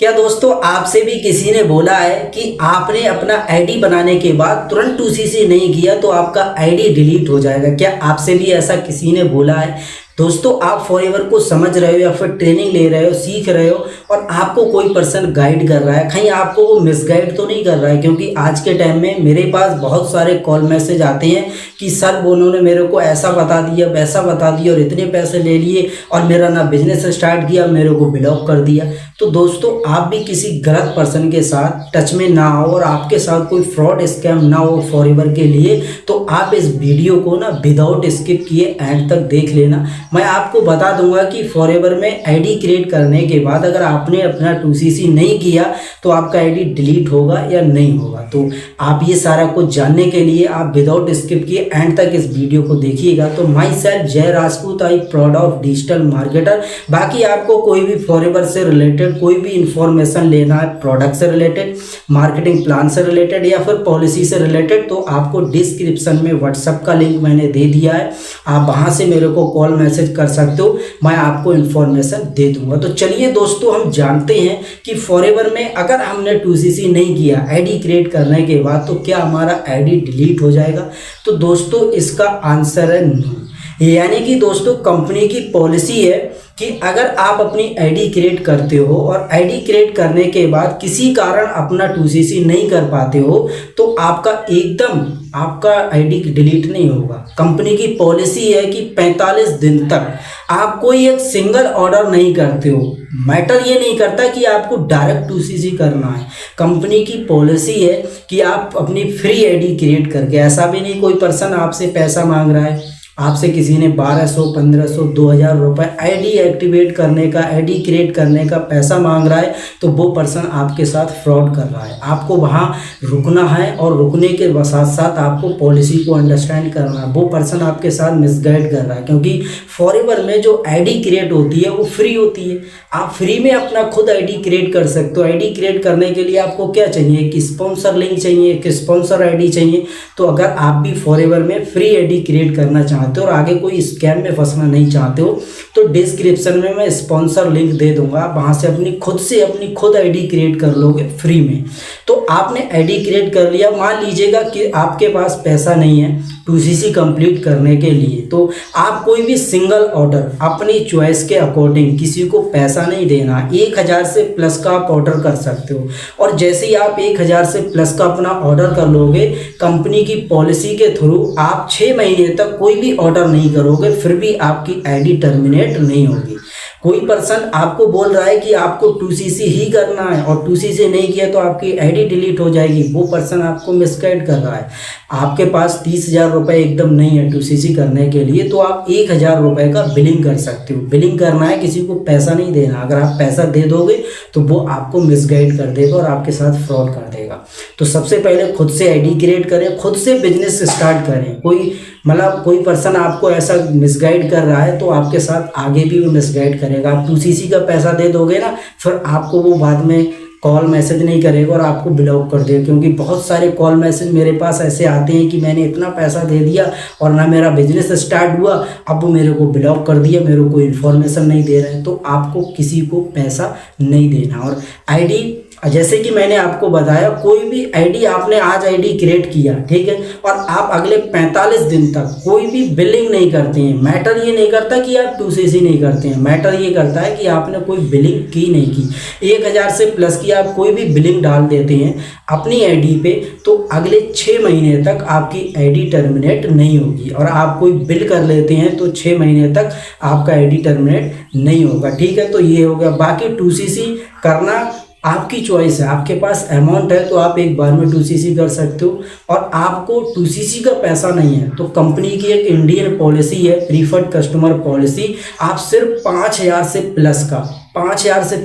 क्या दोस्तों आपसे भी किसी ने बोला है कि आपने अपना आईडी बनाने के बाद तुरंत 2CC नहीं किया तो आपका आईडी डिलीट हो जाएगा? क्या आपसे भी ऐसा किसी ने बोला है? दोस्तों आप फॉरएवर को समझ रहे हो या फिर ट्रेनिंग ले रहे हो, सीख रहे हो और आपको कोई पर्सन गाइड कर रहा है, कहीं आपको वो मिसगाइड तो नहीं कर रहा है? क्योंकि आज के टाइम में मेरे पास बहुत सारे कॉल मैसेज आते हैं कि सर उन्होंने मेरे को ऐसा बता दिया, वैसा बता दिया और इतने पैसे ले लिए और मेरा ना बिजनेस स्टार्ट किया, मेरे को ब्लॉक कर दिया। तो दोस्तों आप भी किसी गलत पर्सन के साथ टच में ना हो और आपके साथ कोई फ्रॉड स्कैम ना हो फॉरएवर के लिए, तो आप इस वीडियो को ना विदाउट स्किप किए एंड तक देख लेना। मैं आपको बता दूंगा कि फॉरएवर में आईडी क्रिएट करने के बाद अगर आपने अपना 2CC नहीं किया तो आपका आईडी डिलीट होगा या नहीं होगा। तो आप ये सारा कुछ जानने के लिए आप विदाउट स्किप किए एंड तक इस वीडियो को देखिएगा। तो माई सेल्फ जय Rajput, I proud of digital marketer. बाकी आपको कोई भी फॉरएवर से रिलेटेड कोई भी इंफॉर्मेशन लेना है, प्रोडक्ट से रिलेटेड, मार्केटिंग प्लान से रिलेटेड या फिर पॉलिसी से रिलेटेड, तो आपको डिस्क्रिप्शन में व्हाट्सएप का लिंक मैंने दे दिया है। आप वहां से मेरे को कॉल मैसेज कर सकते हो, मैं आपको इन्फॉर्मेशन दे दूंगा। तो चलिए दोस्तों हम जानते हैं कि फॉरएवर में अगर हमने 2CC नहीं किया आईडी क्रिएट करने के बाद तो क्या हमारा आईडी डिलीट हो जाएगा? तो दोस्तों इसका आंसर है नो। यानी कि दोस्तों कंपनी की पॉलिसी है कि अगर आप अपनी आईडी क्रिएट करते हो और आईडी क्रिएट करने के बाद किसी कारण अपना 2CC नहीं कर पाते हो तो आपका आईडी डिलीट नहीं होगा। कंपनी की पॉलिसी है कि 45 दिन तक आप कोई एक सिंगल ऑर्डर नहीं करते हो। मैटर ये नहीं करता कि आपको डायरेक्ट 2CC करना है। कंपनी की पॉलिसी है कि आप अपनी फ्री आईडी क्रिएट करके, ऐसा भी नहीं कोई पर्सन आपसे पैसा मांग रहा है, आपसे किसी ने 1200, 1500, 2000 रुपये आईडी एक्टिवेट करने का, आईडी क्रिएट करने का पैसा मांग रहा है तो वो पर्सन आपके साथ फ्रॉड कर रहा है। आपको वहाँ रुकना है और रुकने के साथ साथ आपको पॉलिसी को अंडरस्टैंड करना है। वो पर्सन आपके साथ मिसगाइड कर रहा है क्योंकि फॉरएवर में जो आईडी क्रिएट होती है वो फ्री होती है। आप फ्री में अपना खुद आईडी क्रिएट कर सकते हो। आईडी क्रिएट करने के लिए आपको क्या चाहिए कि स्पॉन्सर लिंक चाहिए, कि स्पॉन्सर आईडी चाहिए। तो अगर आप भी फॉरएवर में फ्री आईडी क्रिएट करना चाहते हो और आगे कोई स्कैम में फंसना नहीं चाहते हो तो डिस्क्रिप्शन में मैं स्पॉन्सर लिंक दे दूंगा, वहां से अपनी खुद आईडी क्रिएट कर लोगे फ्री में। तो आपने आईडी क्रिएट कर लिया, मान लीजिएगा कि आपके पास पैसा नहीं है 2CC कंप्लीट करने के लिए, तो आप कोई भी सिंगल ऑर्डर अपनी चॉइस के अकॉर्डिंग, किसी को पैसा नहीं देना, 1000 से प्लस का आप ऑर्डर कर सकते हो। और जैसे ही आप 1000 से प्लस का अपना ऑर्डर कर लोगे, कंपनी की पॉलिसी के थ्रू आप 6 महीने तक कोई भी ऑर्डर नहीं करोगे, फिर भी आपकी आईडी टर्मिनेट नहीं होगी। कोई पर्सन आपको बोल रहा है कि आपको 2CC ही करना है और 2CC नहीं किया तो आपकी आईडी डिलीट हो जाएगी, वो पर्सन आपको मिसगाइड कर रहा है। आपके पास 30,000 रुपये एकदम नहीं है 2CC करने के लिए तो आप 1000 रुपये का बिलिंग कर सकते हो। बिलिंग करना है, किसी को पैसा नहीं देना। अगर आप पैसा दे दोगे तो वो आपको मिसगाइड कर देगा और आपके साथ फ्रॉड कर देगा। तो सबसे पहले खुद से आईडी क्रिएट करें, खुद से बिजनेस स्टार्ट करें। कोई पर्सन आपको ऐसा मिसगाइड कर रहा है तो आपके साथ आगे भी वो मिसगाइड करेगा। आप 2CC का पैसा दे दोगे ना, फिर आपको वो बाद में कॉल मैसेज नहीं करेगा और आपको ब्लॉक कर देगा। क्योंकि बहुत सारे कॉल मैसेज मेरे पास ऐसे आते हैं कि मैंने इतना पैसा दे दिया और ना मेरा बिजनेस स्टार्ट हुआ, अब वो मेरे को ब्लॉक कर दिया, मेरे को इन्फॉर्मेशन नहीं दे रहे हैं। तो आपको किसी को पैसा नहीं देना। और आईडी जैसे कि मैंने आपको बताया, कोई भी आईडी आपने आज आईडी क्रिएट किया, ठीक है, और आप अगले 45 दिन तक कोई भी बिलिंग नहीं करते हैं। मैटर ये नहीं करता कि आप 2CC नहीं करते हैं, मैटर ये करता है कि आपने कोई बिलिंग की नहीं की। 1000 से प्लस की आप कोई भी बिलिंग डाल देते हैं अपनी आईडी पे तो अगले 6 महीने तक आपकी आईडी टर्मिनेट नहीं होगी। और आप कोई बिल कर लेते हैं तो 6 महीने तक आपका आईडी टर्मिनेट नहीं होगा, ठीक है। तो ये हो गया। बाकी 2CC करना आपकी चॉइस है। आपके पास अमाउंट है तो आप एक बार में 2CC कर सकते हो। और आपको 2CC का पैसा नहीं है तो कंपनी की एक इंडियन पॉलिसी है, प्रीफर्ड कस्टमर पॉलिसी। आप सिर्फ 5000 से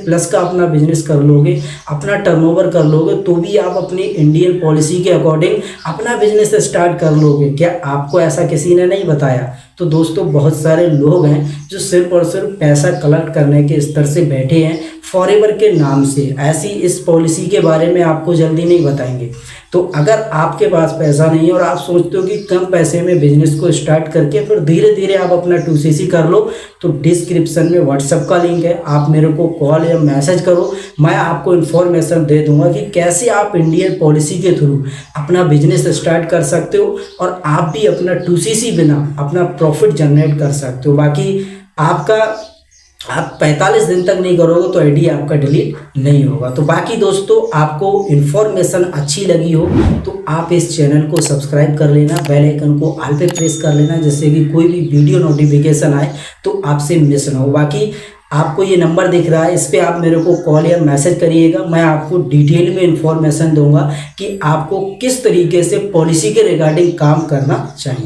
प्लस का अपना बिजनेस कर लोगे, अपना टर्नओवर कर लोगे तो भी आप अपनी इंडियन पॉलिसी के अकॉर्डिंग अपना बिजनेस स्टार्ट कर लोगे। क्या आपको ऐसा किसी ने नहीं बताया? तो दोस्तों बहुत सारे लोग हैं जो सिर्फ और सिर्फ पैसा कलेक्ट करने के स्तर से बैठे हैं फॉरएवर के नाम से। ऐसी इस पॉलिसी के बारे में आपको जल्दी नहीं बताएंगे। तो अगर आपके पास पैसा नहीं है और आप सोचते हो कि कम पैसे में बिजनेस को स्टार्ट करके फिर धीरे धीरे आप अपना 2cc कर लो, तो डिस्क्रिप्शन में व्हाट्सएप का लिंक है, आप मेरे को कॉल या मैसेज करो, मैं आपको इन्फॉर्मेशन दे दूंगा कि कैसे आप इंडियन पॉलिसी के थ्रू अपना बिजनेस स्टार्ट कर सकते हो और आप भी अपना 2cc बिना अपना प्रॉफिट जनरेट कर सकते हो। बाकी आप 45 दिन तक नहीं करोगे तो आईडी आपका डिलीट नहीं होगा। तो बाकी दोस्तों, आपको इन्फॉर्मेशन अच्छी लगी हो तो आप इस चैनल को सब्सक्राइब कर लेना, बेल आइकन को ऑल पे प्रेस कर लेना, जिससे कि कोई भी वीडियो नोटिफिकेशन आए तो आपसे मिस ना हो। बाकी आपको ये नंबर दिख रहा है, इस पर आप मेरे को कॉल या मैसेज करिएगा, मैं आपको डिटेल में इन्फॉर्मेशन दूंगा कि आपको किस तरीके से पॉलिसी के रिगार्डिंग काम करना चाहिए।